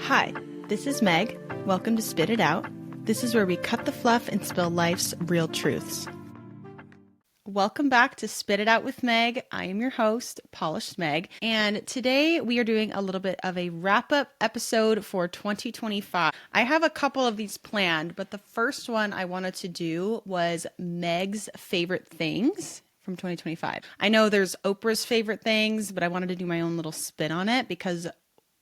Hi, this is Meg. Welcome to Spit It Out. This is where we cut the fluff and spill life's real truths. Welcome back to Spit It Out with Meg. I am your host, Polished Meg, and today we are doing a little bit of a wrap-up episode for 2025. I have a couple of these planned, but the first one I wanted to do was Meg's favorite things from 2025. I know there's Oprah's favorite things, but I wanted to do my own little spin on it because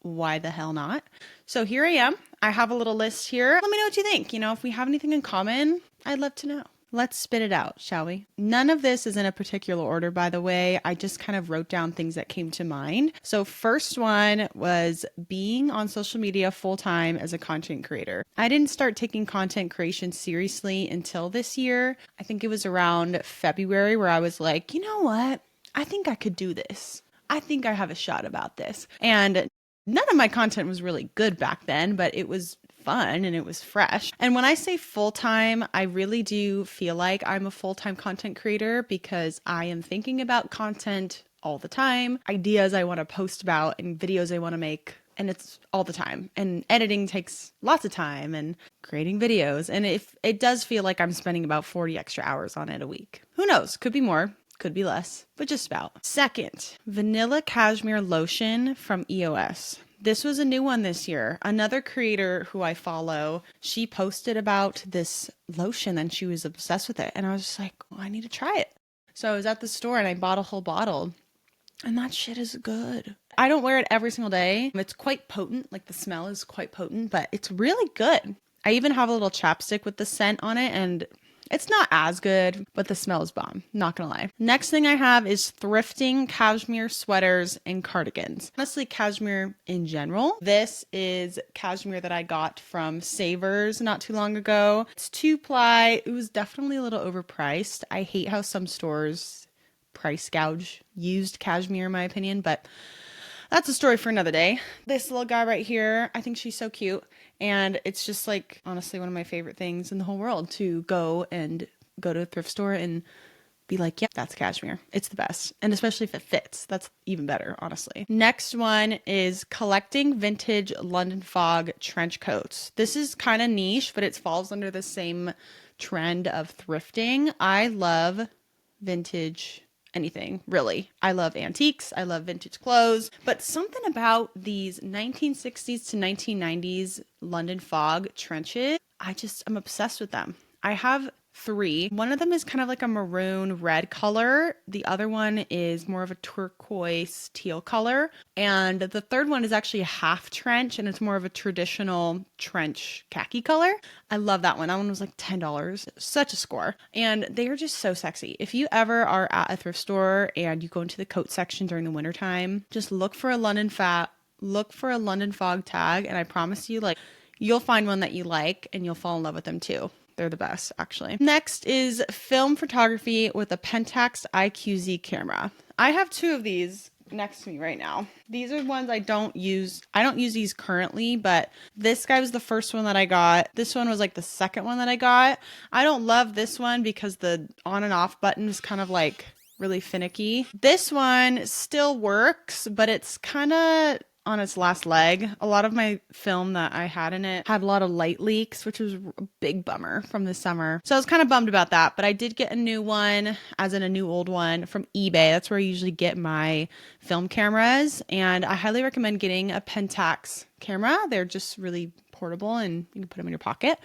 why the hell not? So here I am. I have a little list here. Let me know what you think. If we have anything in common, I'd love to know. Let's spit it out, shall we? None of this is in a particular order, by the way. I just kind of wrote down things that came to mind. So first one was being on social media full-time as a content creator. I didn't start taking content creation seriously until this year. I think it was around February where I was like, you know what? I think I could do this. I think I have a shot about this. And none of my content was really good back then, but it was fun and it was fresh. And when I say full-time, I really do feel like I'm a full-time content creator because I am thinking about content all the time, ideas I want to post about and videos I want to make. And it's all the time. And editing takes lots of time and creating videos. And if it does feel like I'm spending about 40 extra hours on it a week. Who knows? Could be more. Could be less, but just about. Second, vanilla cashmere lotion from EOS. This was a new one this year. Another creator who I follow, she posted about this lotion and she was obsessed with it. And I was just like, well, I need to try it. So I was at the store and I bought a whole bottle and that shit is good. I don't wear it every single day. It's quite potent. Like the smell is quite potent, but it's really good. I even have a little chapstick with the scent on it and it's not as good, but the smell is bomb. Not gonna lie. Next thing I have is thrifting cashmere sweaters and cardigans. Honestly, cashmere in general. This is cashmere that I got from Savers not too long ago. It's 2-ply. It was definitely a little overpriced. I hate how some stores price gouge used cashmere in my opinion, but that's a story for another day. This little guy right here, I think she's so cute. And it's just like, honestly, one of my favorite things in the whole world to go to a thrift store and be like, yeah, that's cashmere. It's the best. And especially if it fits, that's even better, honestly. Next one is collecting vintage London Fog trench coats. This is kind of niche, but it falls under the same trend of thrifting. I love vintage anything, really. I love antiques. I love vintage clothes, but something about these 1960s to 1990s London Fog trenches, I'm obsessed with them. I have 3. One of them is kind of like a maroon red color. The other one is more of a turquoise teal color. And the third one is actually a half trench and it's more of a traditional trench khaki color. I love that one. That one was like $10. Such a score. And they are just so sexy. If you ever are at a thrift store and you go into the coat section during the wintertime, just look for a London Fog tag. And I promise you, like, you'll find one that you like and you'll fall in love with them too. They're the best, actually. Next is film photography with a Pentax IQZ camera. I have 2 of these next to me right now. These are ones I don't use. I don't use these currently, but this guy was the first one that I got. This one was like the second one that I got. I don't love this one because the on and off button is kind of like really finicky. This one still works, but it's kind of on its last leg. A lot of my film that I had in it had a lot of light leaks, which was a big bummer from the summer. So I was kind of bummed about that, but I did get a new one, as in a new old one from eBay. That's where I usually get my film cameras. And I highly recommend getting a Pentax camera. They're just really portable and you can put them in your pocket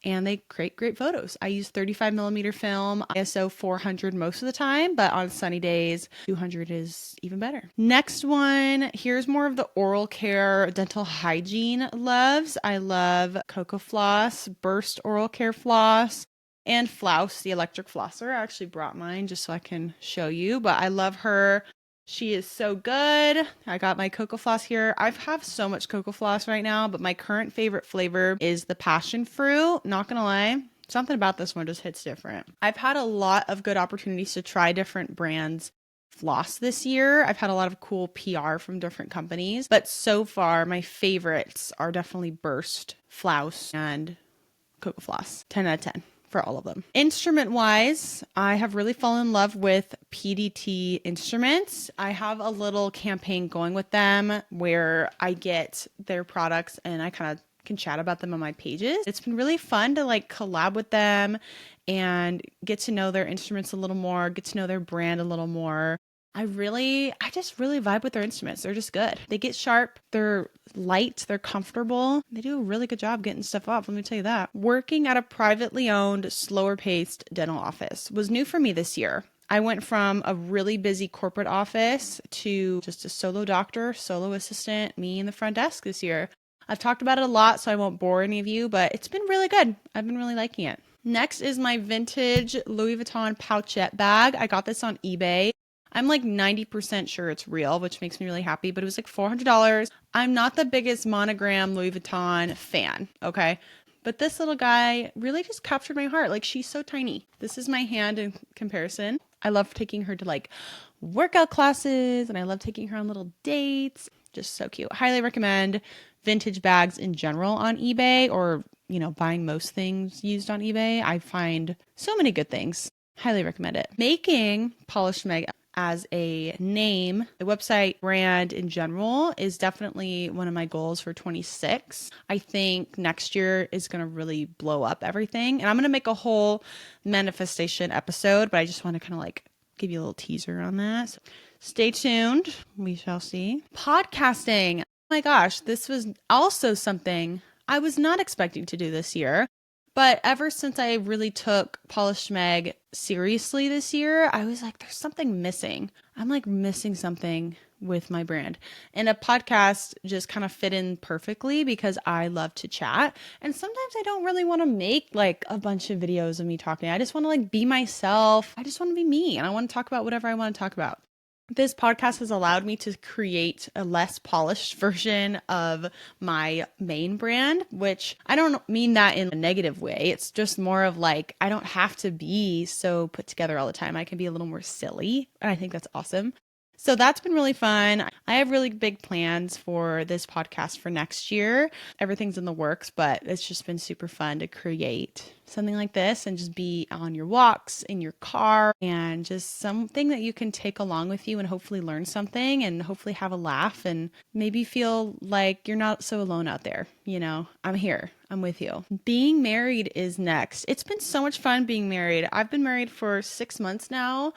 and they create great photos. I use 35mm film, ISO 400 most of the time, but on sunny days, 200 is even better. Next one, here's more of the oral care dental hygiene loves. I love Cocoa Floss, Burst Oral Care Floss, and Flouse, the electric flosser. I actually brought mine just so I can show you, but I love her. She is so good. I got my Cocoa Floss here. I have so much Cocoa Floss right now, but my current favorite flavor is the passion fruit. Not gonna lie, something about this one just hits different. I've had a lot of good opportunities to try different brands floss this year. I've had a lot of cool PR from different companies, but so far my favorites are definitely Burst, Flouse, and Cocoa Floss. 10 out of 10. for all of them. Instrument wise, I have really fallen in love with PDT instruments. I have a little campaign going with them where I get their products and I kind of can chat about them on my pages. It's been really fun to like collab with them and get to know their instruments a little more, get to know their brand a little more. I just really vibe with their instruments. They're just good. They get sharp. They're light. They're comfortable. They do a really good job getting stuff off. Let me tell you that. Working at a privately owned, slower paced dental office was new for me this year. I went from a really busy corporate office to just a solo doctor, solo assistant, me in the front desk this year. I've talked about it a lot, so I won't bore any of you, but it's been really good. I've been really liking it. Next is my vintage Louis Vuitton pouchette bag. I got this on eBay. I'm like 90% sure it's real, which makes me really happy, but it was like $400. I'm not the biggest monogram Louis Vuitton fan, okay? But this little guy really just captured my heart. Like, she's so tiny. This is my hand in comparison. I love taking her to like workout classes, and I love taking her on little dates. Just so cute. Highly recommend vintage bags in general on eBay, or, you know, buying most things used on eBay. I find so many good things. Highly recommend it. Making Polished Meg as a name, the website brand in general is definitely one of my goals for 26. I think next year is going to really blow up everything. And I'm going to make a whole manifestation episode, but I just want to kind of like give you a little teaser on that. So stay tuned. We shall see. Podcasting. Oh my gosh, this was also something I was not expecting to do this year. But ever since I really took Polished Meg seriously this year, I was like, there's something missing. I'm like missing something with my brand. And a podcast just kind of fit in perfectly because I love to chat. And sometimes I don't really want to make like a bunch of videos of me talking. I just want to like be myself. I just want to be me. And I want to talk about whatever I want to talk about. This podcast has allowed me to create a less polished version of my main brand, which I don't mean that in a negative way. It's just more of like, I don't have to be so put together all the time. I can be a little more silly, and I think that's awesome. So that's been really fun. I have really big plans for this podcast for next year. Everything's in the works, but it's just been super fun to create something like this and just be on your walks, in your car, and just something that you can take along with you and hopefully learn something and hopefully have a laugh and maybe feel like you're not so alone out there. You know, I'm here. I'm with you. Being married is next. It's been so much fun being married. I've been married for 6 months now.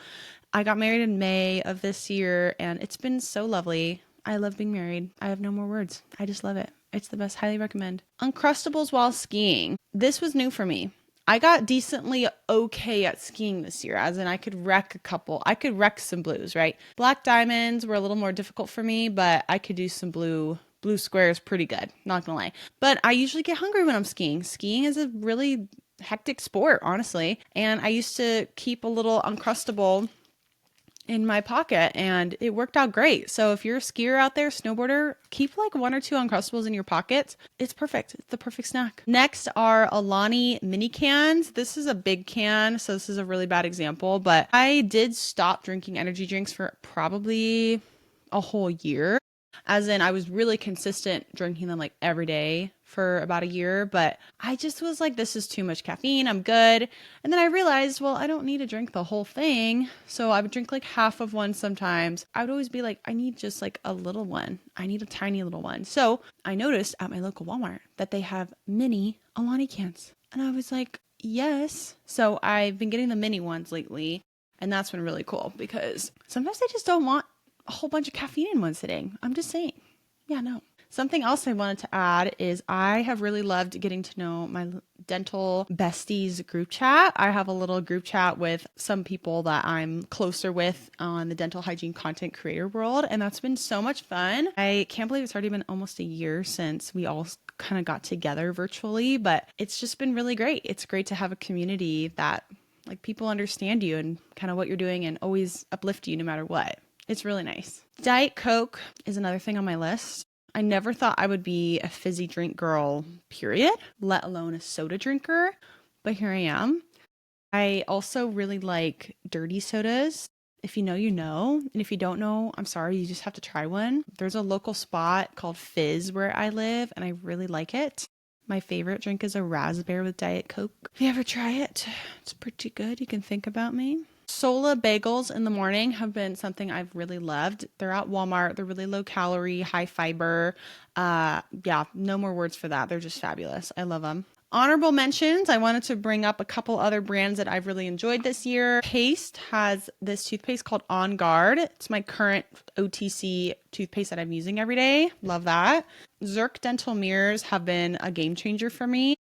I got married in May of this year, and it's been so lovely. I love being married. I have no more words. I just love it. It's the best. Highly recommend. Uncrustables while skiing. This was new for me. I got decently okay at skiing this year, as in I could wreck a couple. I could wreck some blues, right? Black diamonds were a little more difficult for me, but I could do some blue squares pretty good. Not gonna lie. But I usually get hungry when I'm skiing. Skiing is a really hectic sport, honestly. And I used to keep a little Uncrustable in my pocket, and it worked out great. So if you're a skier out there, snowboarder, keep like 1 or 2 Uncrustables in your pockets. It's perfect. It's the perfect snack. Next are Alani mini cans. This is a big can, so this is a really bad example, but I did stop drinking energy drinks for probably a whole year. As in, I was really consistent drinking them like every day for about a year, but I just was like, this is too much caffeine. I'm good. And then I realized, well, I don't need to drink the whole thing. So I would drink like half of one sometimes. I would always be like, I need just like a little one. I need a tiny little one. So I noticed at my local Walmart that they have mini Alani cans. And I was like, yes. So I've been getting the mini ones lately. And that's been really cool because sometimes I just don't want a whole bunch of caffeine in one sitting. I'm just saying. Yeah, no. Something else I wanted to add is I have really loved getting to know my dental besties group chat. I have a little group chat with some people that I'm closer with on the dental hygiene content creator world, and that's been so much fun. I can't believe it's already been almost a year since we all kind of got together virtually, but it's just been really great. It's great to have a community that like people understand you and kind of what you're doing and always uplift you no matter what. It's really nice. Diet Coke is another thing on my list. I never thought I would be a fizzy drink girl, period, let alone a soda drinker, but here I am. I also really like dirty sodas. If you know, you know. And if you don't know, I'm sorry, you just have to try one. There's a local spot called Fizz where I live, and I really like it. My favorite drink is a raspberry with Diet Coke. If you ever try it, it's pretty good. You can think about me. Sola bagels in the morning have been something I've really loved. They're at Walmart. They're really low calorie, high fiber. Yeah, no more words for that. They're just fabulous. I love them. Honorable mentions, I wanted to bring up a couple other brands that I've really enjoyed this year. Paste has this toothpaste called On Guard. It's my current OTC toothpaste that I'm using every day. Love that. Zerk dental mirrors have been a game changer for me.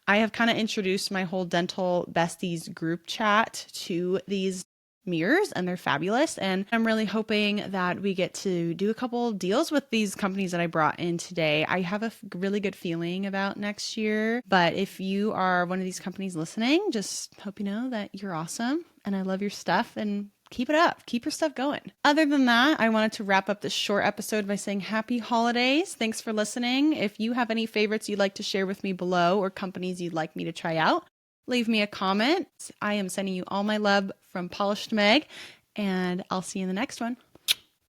I have kind of introduced my whole dental besties group chat to these mirrors, and they're fabulous. And I'm really hoping that we get to do a couple deals with these companies that I brought in today. I have a really good feeling about next year, but if you are one of these companies listening, just hope you know that you're awesome and I love your stuff, and keep it up. Keep your stuff going. Other than that, I wanted to wrap up this short episode by saying happy holidays. Thanks for listening. If you have any favorites you'd like to share with me below, or companies you'd like me to try out, leave me a comment. I am sending you all my love from Polished Meg, and I'll see you in the next one.